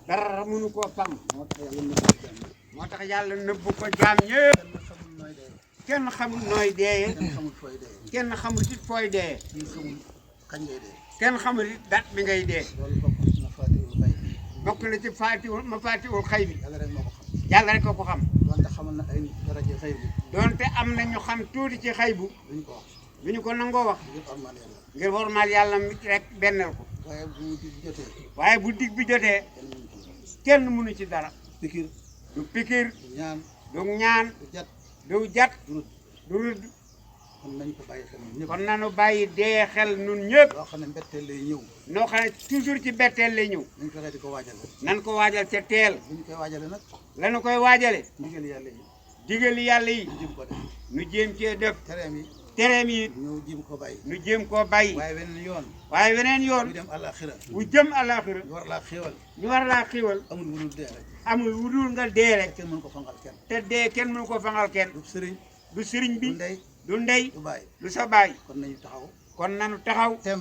dara mënu koo pam. moo tax yàlla nëbb moo tax yàlla nëbb ko jaam ko jaam ñëpp. kenn xamul nooy dee. kenn xamul nooy dee. kenn xamul kenn xamul fooy dee. it fooy dee. kenn xamul kañ ngay dee. kenn xamul it date bi ngay dee. loolu bokk na ci mafaatihul xayb. bokk na ci faatiwul xay bi. yàlla rek moo ko xam. yàlla rek ko xam. donte xamal na ay daraje xayb bi. donte am na ñu xam tuuti ci xay bu. duñ ko wax. du ñu ko nangoo wax. ngir ormal yàlla. ngir wormaal yàlla mi rek benneel ko. waaye bu di jotee. waaye bu dig bi jotee kenn mënu ci dara. kenn mënu ci dara. pikir du pikir du ñaan du ñaan du jat du jat du rut. du rëdd. kon nañ ko bàyyi xel ñun ñëpp. kon nanu bàyyi dee xel nun ñëpp. loo xam ne mbetteel lay ñëw. noo xam ne toujours ci betteel lay ñëw. nañ fexe di ko waajal. nan ko waajal ca teel. bu ñu koy waajale nag. lanu koy waajale ndigal yàlla yi. digal yàlla yi ñu jëm ko def. nu jéem cee def tereem yi. tereem yi ñëw jëm ko bàyyi. nu jéem koo bàyyi. waaye weneen yoon. waaye weneen yoon ñu dem àllaaxira. bu jëm àllaaxira ñu war laa xéewal. ñu war laa xiiwal amul lu dul dee rek. amul wudul nga dee rek. kenn mën ko fangal kenn. te dee kenn mënu ko fangal kenn. du sëriñ. du sëriñ du bi ndey. du ndey du bàyyi. du sa baay. kon nañu taxaw. kon nanu taxaw tem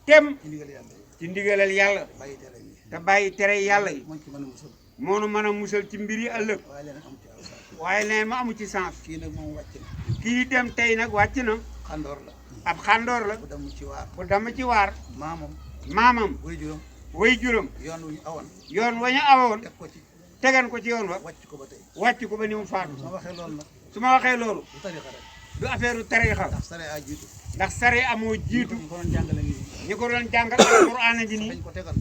tem ci ndigal yàlla yi. ci ndigalal yàlla bàyyi tereem yi. te bàyyi tere yàlla yi moo ci mën a musal. moonu mën a musal ci mbir yi ëllëg. waaye leneen am ci aw sax. waaye leen ma amu ci sens. kii nag moom wàcc na. kii dem tey nag wàcc na xandoor la. ab xàndoor la bu dem ci waar. bu dama ci waar maamam. maamam way juróom. way juróom yoon wu ñu awoon. yoon wa ñu awoon teg ko ci. tegan ko ci yoon wa wàcc ko ba tey. wàcc ko ba ni mu faatu. su ma waxee loolu nag. su ma waxee loolu du tarixa rek. du affaire u tariixa ndax sare a jiitu. ndax sare amoo jiitu ñu ko doon jàngale ngi ñi ko doon jàngal alquran a ngi nii dañ ko tegal.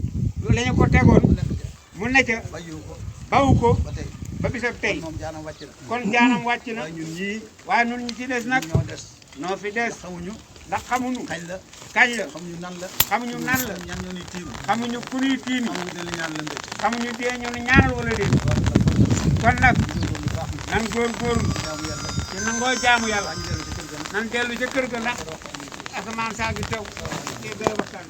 la ñu ko tegoon mu nekk ca. mu ne ca bàyyiwu ko. bawu ko ba tey. ba bisab tey moom jaanam wàcc na. kon jaanam wàcc na waaye ñun ñii. waaye nun ñi ci des nag ñoo des. noo fi des xamuñu. ndax xamuñu kañ la. kañ la xamuñu nan la. xamuñu nan la ñan ñoo ni tiim. xamuñu ku ñuy tiimi xamuñu dina ñaan la mbéy. xamuñu dee ñu ñaanal wala déet kon nag nan góorgóorlu jaamu yàlla. te nangoo jaamu yàlla waa ñu dellu ci kër ga nag. nan dellu ca kër ga ndax asamaan saa ngi taw te dara waxtaan